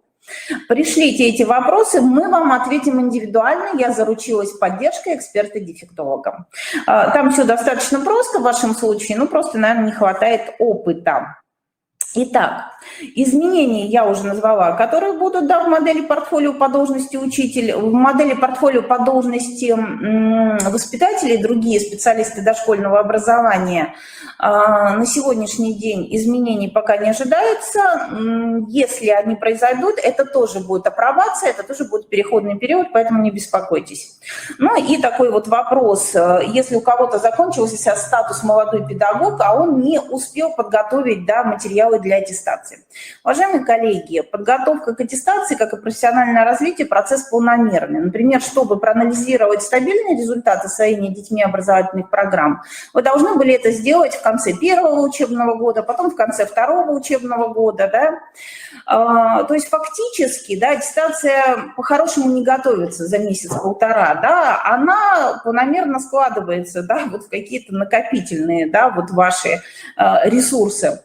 Speaker 2: Пришлите эти вопросы, мы вам ответим индивидуально. Я заручилась поддержкой эксперта-дефектолога. Там все достаточно просто в вашем случае, ну просто, наверное, не хватает опыта. Итак, изменения я уже назвала, которые будут, да, в модели портфолио по должности учитель, в модели портфолио по должности воспитателей, другие специалисты дошкольного образования. На сегодняшний день изменений пока не ожидается. Если они произойдут, это тоже будет апробация, это тоже будет переходный период, поэтому не беспокойтесь. Ну и такой вот вопрос, если у кого-то закончился статус молодой педагог, а он не успел подготовить, да, материалы для аттестации. Уважаемые коллеги, подготовка к аттестации, как и профессиональное развитие, процесс полномерный. Например, чтобы проанализировать стабильные результаты освоения детьми образовательных программ, вы должны были это сделать в конце первого учебного года, потом в конце второго учебного года, да. То есть фактически, да, аттестация по-хорошему не готовится за месяц-полтора, да, она планомерно складывается, да, вот в какие-то накопительные, да, вот ваши ресурсы.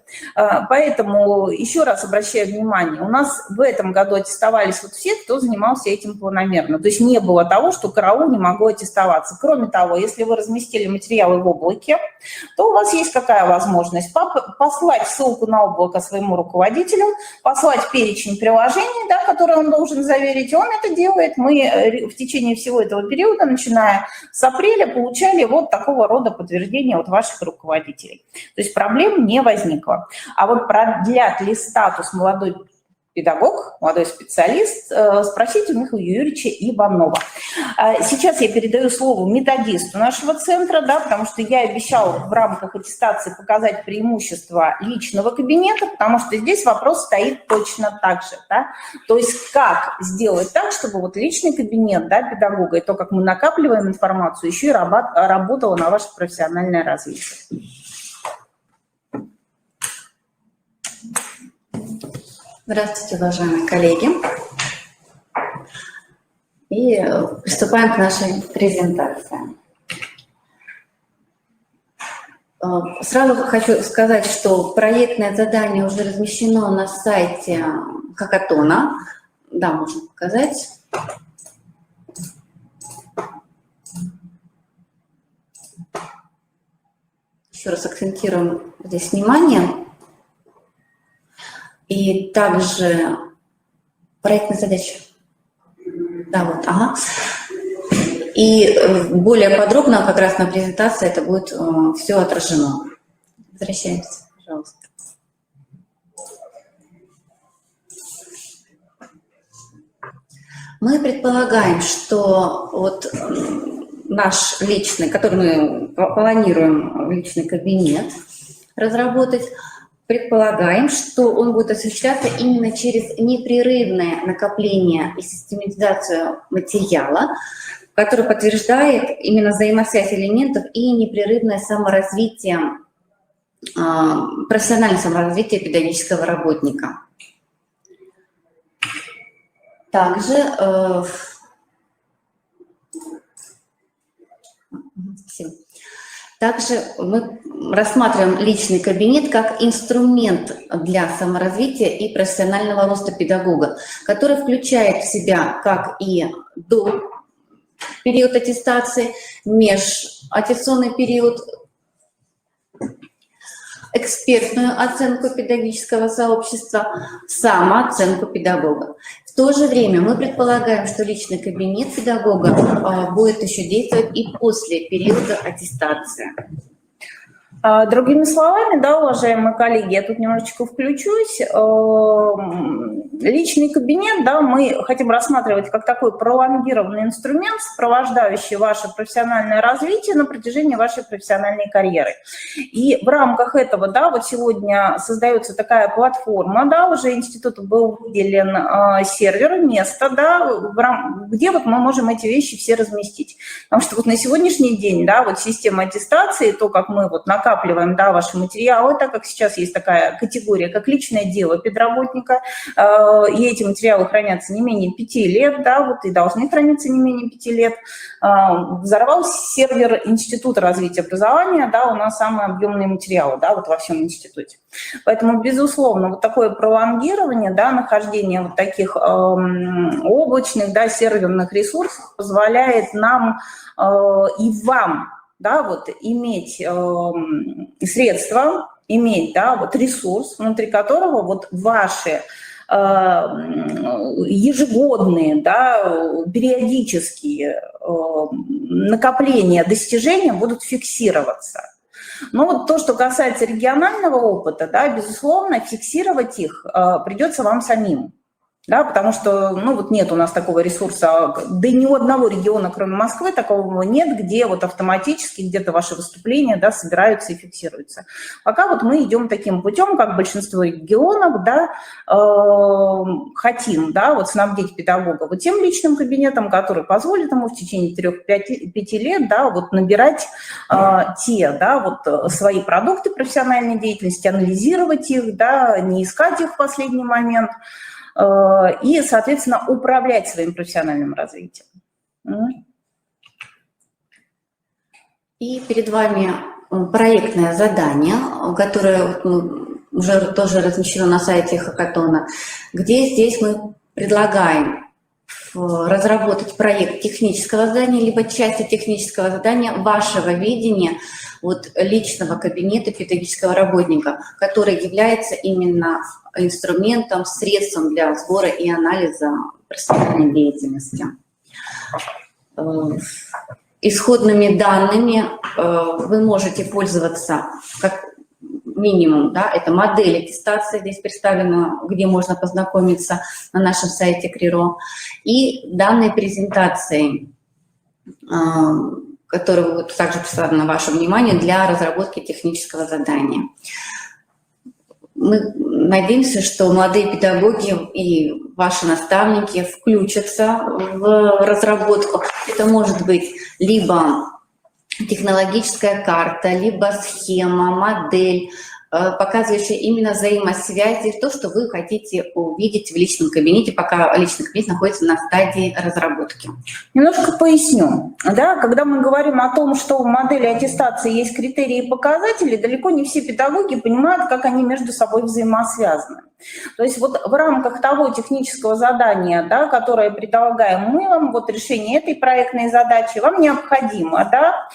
Speaker 2: Поэтому еще раз обращаю внимание, у нас в этом году аттестовались вот все, кто занимался этим планомерно. То есть не было того, что караул, не могу аттестоваться. Кроме того, если вы разместили материалы в облаке, то у вас есть какая возможность? Послать ссылку на облако своему руководителю, послать перечень приложений, да, которые он должен заверить, он это делает. Мы в течение всего этого периода, начиная с апреля, получали вот такого рода подтверждения от ваших руководителей. То есть проблем не возникло. А вот продлят ли статус молодой педагог, молодой специалист, спросите у Михаила Юрьевича Иванова. Сейчас я передаю слово методисту нашего центра, да, потому что я обещала в рамках аттестации показать преимущества личного кабинета, потому что здесь вопрос стоит точно так же. Да? То есть как сделать так, чтобы вот личный кабинет, да, педагога и то, как мы накапливаем информацию, еще и работало на ваше профессиональное развитие.
Speaker 3: Здравствуйте, уважаемые коллеги. И приступаем к нашей презентации. Сразу хочу сказать, что проектное задание уже размещено на сайте Хакатона. Да, можно показать. Еще раз акцентируем здесь внимание. И также проектная задача. Да, вот, ага. И более подробно как раз на презентации это будет все отражено. Возвращаемся, пожалуйста. Мы предполагаем, что вот наш личный, который мы планируем личный кабинет разработать, предполагаем, что он будет осуществляться именно через непрерывное накопление и систематизацию материала, который подтверждает именно взаимосвязь элементов и непрерывное саморазвитие, профессиональное саморазвитие педагогического работника. Также, Также мы рассматриваем личный кабинет как инструмент для саморазвития и профессионального роста педагога, который включает в себя как и до период аттестации, межаттестационный период, экспертную оценку педагогического сообщества, самооценку педагога. В то же время мы предполагаем, что личный кабинет педагога будет еще действовать и после периода аттестации.
Speaker 2: Другими словами, да, уважаемые коллеги, я тут немножечко включусь. Личный кабинет, да, мы хотим рассматривать как такой пролонгированный инструмент, сопровождающий ваше профессиональное развитие на протяжении вашей профессиональной карьеры. И в рамках этого, да, вот сегодня создается такая платформа, да, уже институту был выделен сервер, место, да, где вот мы можем эти вещи все разместить. Потому что вот на сегодняшний день, да, вот система аттестации, то, как мы вот накапливаем, да, ваши материалы, так как сейчас есть такая категория, как личное дело педработника, и эти материалы хранятся не менее 5 лет, да, вот и должны храниться не менее 5 лет. Взорвался сервер Института развития образования, да, у нас самые объемные материалы, да, вот во всем институте. Поэтому, безусловно, вот такое пролонгирование, да, нахождение вот таких облачных, да, серверных ресурсов позволяет нам и вам, да, вот иметь средства, иметь, да, вот ресурс, внутри которого вот ваши ежегодные, да, периодические накопления достижения будут фиксироваться. Но вот то, что касается регионального опыта, да, безусловно, фиксировать их придется вам самим. Да, потому что, ну, вот нет у нас такого ресурса, да и ни у одного региона, кроме Москвы, такого нет, где вот автоматически где-то ваши выступления, да, собираются и фиксируются. Пока вот мы идем таким путем, как большинство регионов, да, хотим, да, вот снабдить педагога вот тем личным кабинетом, который позволит ему в течение 3-5 лет, да, вот набирать те, да, вот свои продукты профессиональной деятельности, анализировать их, да, не искать их в последний момент, и, соответственно, управлять своим профессиональным развитием.
Speaker 3: И перед вами проектное задание, которое уже тоже размещено на сайте Хакатона, где здесь мы предлагаем разработать проект технического задания, либо части технического задания вашего видения вот личного кабинета педагогического работника, который является именно инструментом, средством для сбора и анализа профессиональной деятельности. Исходными данными вы можете пользоваться как минимум, да, это модель аттестации здесь представлена, где можно познакомиться на нашем сайте КРИРО, и данной презентацией который вот также представлен на ваше внимание для разработки технического задания. Мы надеемся, что молодые педагоги и ваши наставники включатся в разработку. Это может быть либо технологическая карта, либо схема, модель, показывающая именно взаимосвязи, то, что вы хотите увидеть в личном кабинете, пока личный кабинет находится на стадии разработки.
Speaker 2: Немножко поясню. Да, когда мы говорим о том, что в модели аттестации есть критерии и показатели, далеко не все педагоги понимают, как они между собой взаимосвязаны. То есть вот в рамках того технического задания, да, которое предлагаем мы вам, вот решение этой проектной задачи, вам необходимо, да,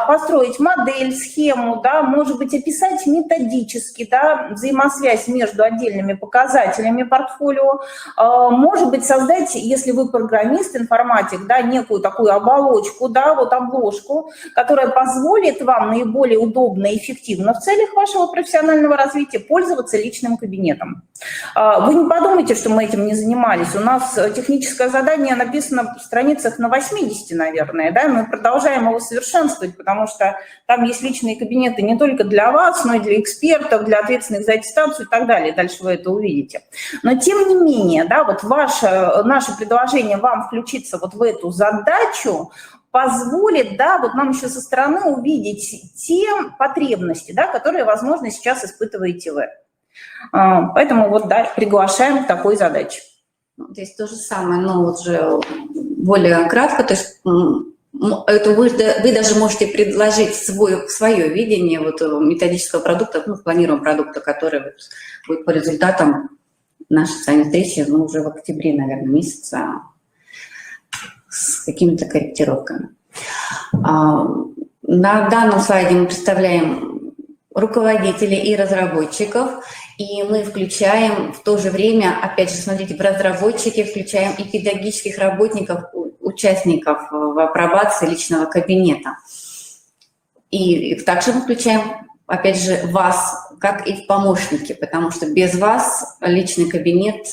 Speaker 2: построить модель, схему, да, может быть, описать методически, да, взаимосвязь между отдельными показателями портфолио, может быть, создать, если вы программист, информатик, да, некую такую оболочку, да, вот обложку, которая позволит вам наиболее удобно и эффективно в целях вашего профессионального развития пользоваться личным кабинетом. Вы не подумайте, что мы этим не занимались. У нас техническое задание написано в страницах на 80, наверное, да, мы продолжаем его совершенствовать, потому что там есть личные кабинеты не только для вас, но и для экспертов, для ответственных за аттестацию и так далее. Дальше вы это увидите. Но тем не менее, да, вот наше предложение вам включиться вот в эту задачу позволит, да, вот нам еще со стороны увидеть те потребности, да, которые, возможно, сейчас испытываете вы. Поэтому вот, да, приглашаем к такой задаче.
Speaker 3: Здесь то же самое, но вот уже более кратко, то есть это вы даже можете предложить свое видение вот методического продукта, ну, планируем продукта, который вот будет по результатам нашей с вами встречи, ну, уже в октябре, наверное, месяца, с какими-то корректировками. На данном слайде мы представляем руководителей и разработчиков, и мы включаем в то же время, опять же, смотрите, в разработчики включаем и педагогических работников, участников в апробации личного кабинета. И также мы включаем, опять же, вас, как и в помощники, потому что без вас личный кабинет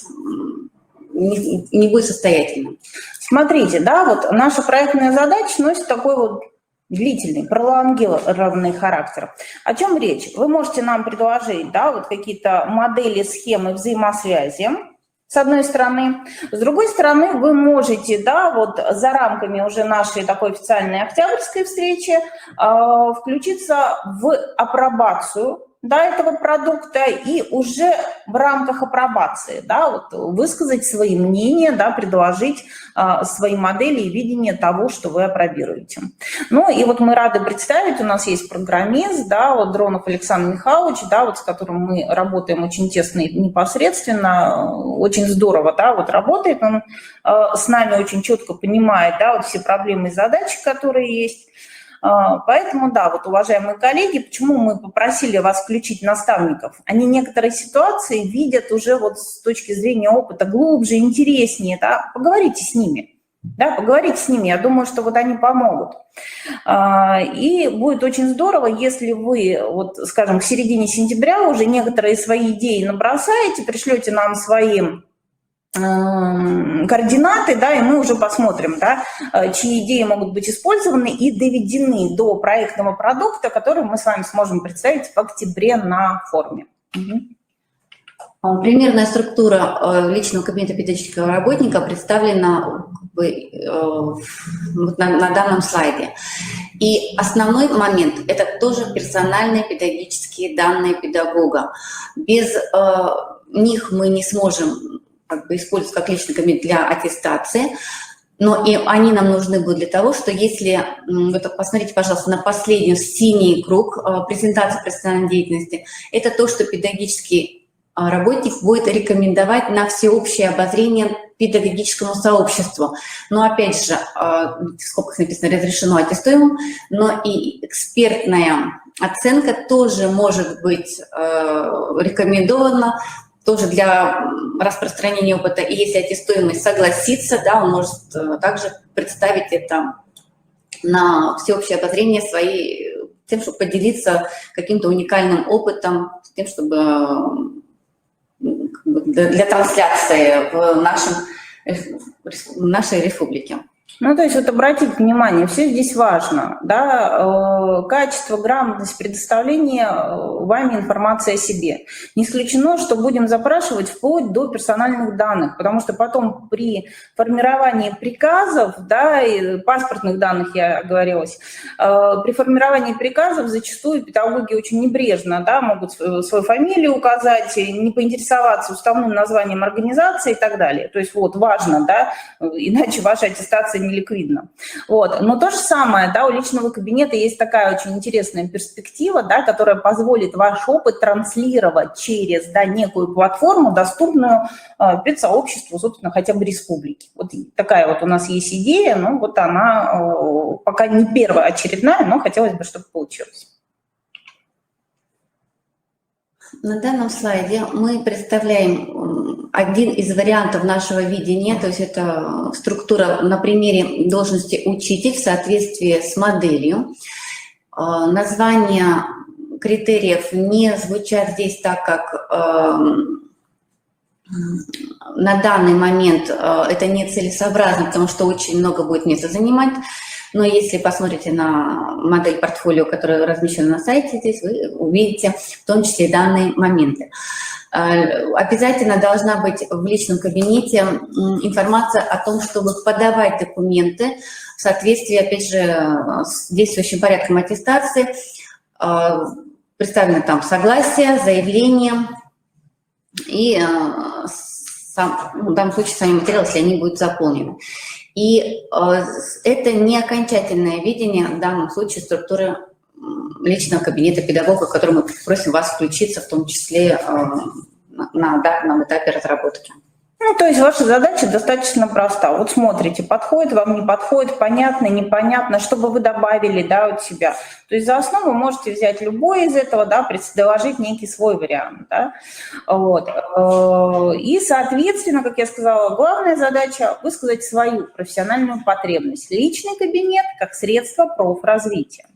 Speaker 3: не будет состоятельным.
Speaker 2: Смотрите, да, вот наша проектная задача носит такой вот длительный, пролонгированный характер. О чем речь? Вы можете нам предложить, да, вот какие-то модели, схемы взаимосвязи, с одной стороны. С другой стороны, вы можете, да, вот за рамками уже нашей такой официальной октябрьской встречи включиться в апробацию, да, этого продукта и уже в рамках апробации, да, вот высказать свои мнения, да, предложить свои модели и видение того, что вы апробируете. Ну и вот мы рады представить, у нас есть программист, да, вот Дронов Александр Михайлович, да, вот с которым мы работаем очень тесно и непосредственно, очень здорово, да, вот работает он с нами, очень четко понимает, да, вот все проблемы и задачи, которые есть. Поэтому, да, вот, уважаемые коллеги, почему мы попросили вас включить наставников? Они некоторые ситуации видят уже вот с точки зрения опыта глубже, интереснее, да, поговорите с ними, да, поговорите с ними, я думаю, что вот они помогут. И будет очень здорово, если вы, вот, скажем, к середине сентября уже некоторые свои идеи набросаете, пришлете нам свои координаты, да, и мы уже посмотрим, да, чьи идеи могут быть использованы и доведены до проектного продукта, который мы с вами сможем представить в октябре на форуме.
Speaker 3: Примерная структура личного кабинета педагогического работника представлена вот на данном слайде. И основной момент – это тоже персональные педагогические данные педагога. Без них мы не сможем использовать как личный кабинет для аттестации, но и они нам нужны будут для того, что если, вот посмотрите, пожалуйста, на последний синий круг презентации профессиональной деятельности, это то, что педагогический работник будет рекомендовать на всеобщее обозрение педагогическому сообществу. Но опять же, в скобках написано «разрешено аттестуемым», но и экспертная оценка тоже может быть рекомендована тоже для распространения опыта. И если аттестуемый согласится, да, он может также представить это на всеобщее обозрение тем, чтобы поделиться каким-то уникальным опытом, тем, чтобы для трансляции в нашей республике.
Speaker 2: Ну, то есть вот обратите внимание, все здесь важно, да, качество, грамотность, предоставление вами информации о себе. Не исключено, что будем запрашивать вплоть до персональных данных, потому что потом при формировании приказов, да, и паспортных данных я оговорилась, при формировании приказов зачастую педагоги очень небрежно, да, могут свою фамилию указать, не поинтересоваться уставным названием организации и так далее. То есть вот важно, да, иначе ваша аттестация не ликвидна. Вот. Но то же самое, да, у личного кабинета есть такая очень интересная перспектива, да, которая позволит ваш опыт транслировать через, да, некую платформу, доступную педсообществу, собственно, хотя бы республики. Вот такая вот у нас есть идея, но вот она пока не первая очередная, но хотелось бы, чтобы получилось.
Speaker 3: На данном слайде мы представляем один из вариантов нашего видения, то есть это структура на примере должности учитель в соответствии с моделью. Названия критериев не звучат здесь так, как на данный момент это не целесообразно, потому что очень много будет места занимать. Но если посмотрите на модель портфолио, которая размещена на сайте, здесь вы увидите в том числе и данные моменты. Обязательно должна быть в личном кабинете информация о том, чтобы подавать документы в соответствии, опять же, с действующим порядком аттестации. Представлено там согласие, заявление и в данном случае сами материалы, если они будут заполнены. И это не окончательное видение в данном случае структуры личного кабинета педагога, в который мы просим вас включиться, в том числе на данном этапе разработки.
Speaker 2: Ну, то есть ваша задача достаточно проста. Вот смотрите, подходит вам, не подходит, понятно, непонятно, что бы вы добавили, да, от себя. То есть за основу можете взять любой из этого, да, предложить некий свой вариант, да. Вот. И, соответственно, как я сказала, главная задача – высказать свою профессиональную потребность. Личный кабинет как средство профразвития.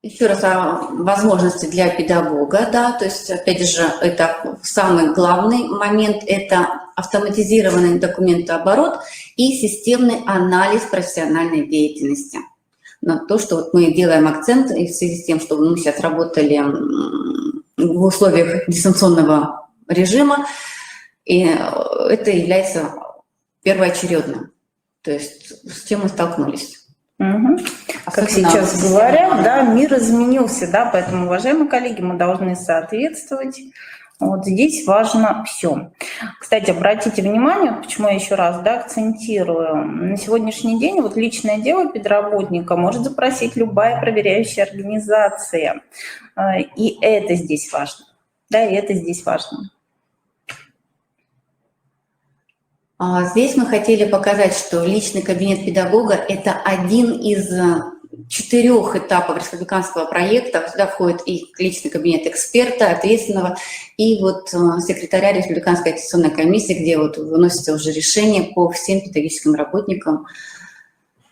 Speaker 3: Еще раз о возможности для педагога, да, то есть, опять же, это самый главный момент, это автоматизированный документооборот и системный анализ профессиональной деятельности. На то, что вот мы делаем акцент и в связи с тем, что мы сейчас работали в условиях дистанционного режима, и это является первоочередным, то есть с чем мы столкнулись.
Speaker 2: Угу. Как сейчас говорят, да, мир изменился, да, поэтому, уважаемые коллеги, мы должны соответствовать. Вот здесь важно все. Кстати, обратите внимание, почему я еще раз, да, акцентирую. На сегодняшний день вот личное дело педработника может запросить любая проверяющая организация. И это здесь важно. Да, и это здесь важно.
Speaker 3: Здесь мы хотели показать, что личный кабинет педагога – это один из 4 этапов республиканского проекта. Сюда входит и личный кабинет эксперта, ответственного, и вот секретаря республиканской аттестационной комиссии, где вот выносится уже решение по всем педагогическим работникам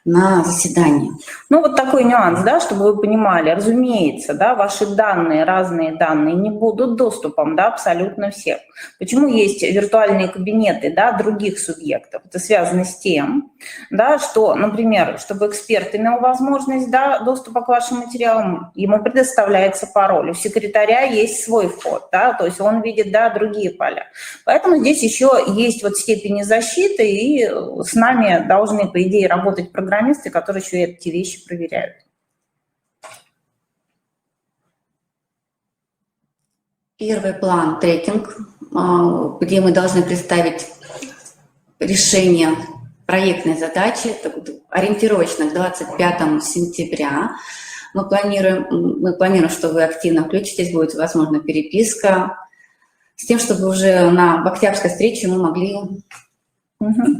Speaker 3: на заседании.
Speaker 2: Ну, вот такой нюанс, да, чтобы вы понимали. Разумеется, да, ваши данные, разные данные не будут доступом, да, абсолютно всех. Почему есть виртуальные кабинеты, да, других субъектов? Это связано с тем, да, что, например, чтобы эксперт имел возможность, да, доступа к вашим материалам, ему предоставляется пароль. У секретаря есть свой вход, да, то есть он видит, да, другие поля. Поэтому здесь еще есть вот степени защиты, и с нами должны, по идее, работать программисты, которые еще и эти вещи проверяют.
Speaker 3: Первый план – трекинг, где мы должны представить решение проектной задачи. Это будет ориентировочно к 25 сентября. Мы планируем, что вы активно включитесь, будет, возможно, переписка, с тем, чтобы уже в октябрьской встрече мы могли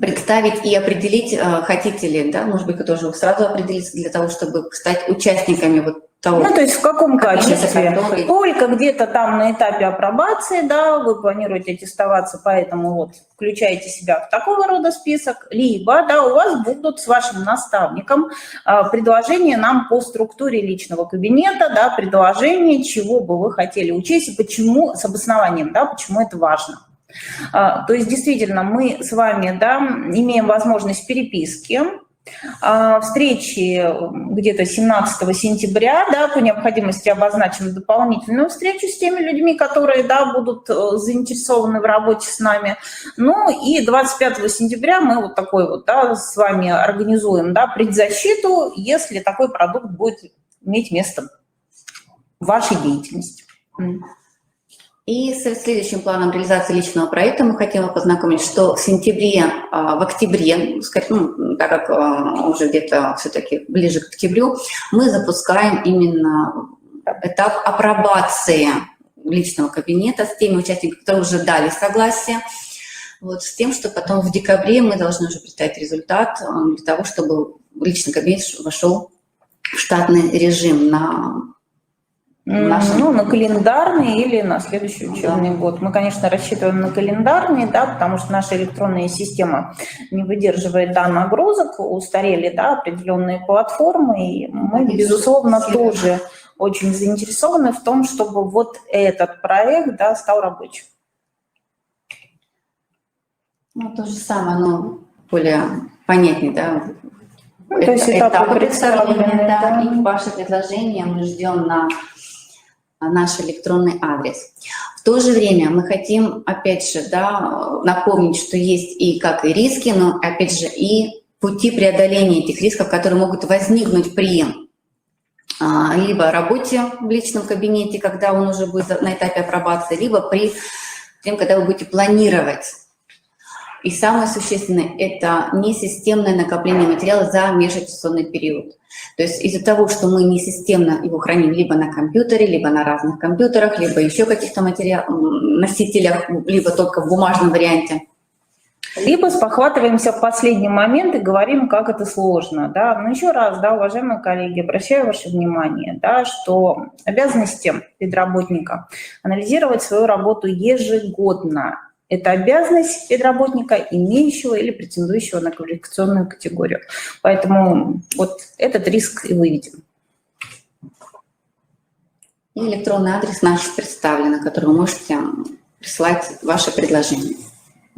Speaker 3: представить и определить, хотите ли, да, может быть, тоже сразу определиться для того, чтобы стать участниками вот того.
Speaker 2: Ну, то есть в каком качестве?
Speaker 3: Который...
Speaker 2: Только где-то там на этапе апробации, да, вы планируете аттестоваться, поэтому вот включаете себя в такого рода список, либо, да, у вас будут с вашим наставником предложения нам по структуре личного кабинета, да, предложения, чего бы вы хотели учесть и почему, с обоснованием, да, почему это важно. То есть действительно мы с вами, да, имеем возможность переписки, встречи где-то 17 сентября, да, по необходимости обозначим дополнительную встречу с теми людьми, которые, да, будут заинтересованы в работе с нами. Ну и 25 сентября мы вот такой вот, да, с вами организуем, да, предзащиту, если такой продукт будет иметь место в вашей деятельности.
Speaker 3: И с следующим планом реализации личного проекта мы хотим познакомить, что в сентябре, в октябре, ну, так как уже где-то все-таки ближе к октябрю, мы запускаем именно этап апробации личного кабинета с теми участниками, которые уже дали согласие, вот, с тем, что потом в декабре мы должны уже представить результат для того, чтобы личный кабинет вошел в штатный режим
Speaker 2: на календарный или на следующий учебный год. Мы, конечно, рассчитываем на календарный, да, потому что наша электронная система не выдерживает, да, нагрузок, устарели, да, определенные платформы, и мы, безусловно, тоже очень заинтересованы в том, чтобы вот этот проект, да, стал рабочим.
Speaker 3: Ну, то же самое, но более понятнее, да.
Speaker 2: Ну, то есть этапы представлены,
Speaker 3: да, и ваше предложение мы ждем на наш электронный адрес. В то же время мы хотим, опять же, да, напомнить, что есть и как и риски, но, опять же, и пути преодоления этих рисков, которые могут возникнуть при либо работе в личном кабинете, когда он уже будет на этапе апробации, либо при тем, когда вы будете планировать. И самое существенное – это несистемное накопление материала за межаттестационный период. То есть из-за того, что мы несистемно его храним либо на компьютере, либо на разных компьютерах, либо еще каких-то носителях, либо только в бумажном варианте.
Speaker 2: Либо спохватываемся в последний момент и говорим, как это сложно. Да? Но еще раз, да, уважаемые коллеги, обращаю ваше внимание, да, что обязанности педработника анализировать свою работу ежегодно. Это обязанность педработника, имеющего или претендующего на квалификационную категорию. Поэтому вот этот риск и выведен.
Speaker 3: И электронный адрес наш представлен, на который вы можете присылать ваши предложения.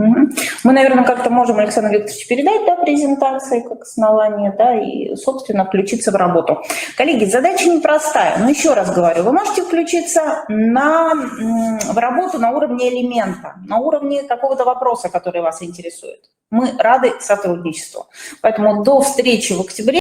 Speaker 2: Мы, наверное, как-то можем Александру Викторовичу передать, да, презентации как основание, да, и, собственно, включиться в работу. Коллеги, задача непростая, но еще раз говорю, вы можете включиться в работу на уровне элемента, на уровне какого-то вопроса, который вас интересует. Мы рады сотрудничеству. Поэтому до встречи в октябре.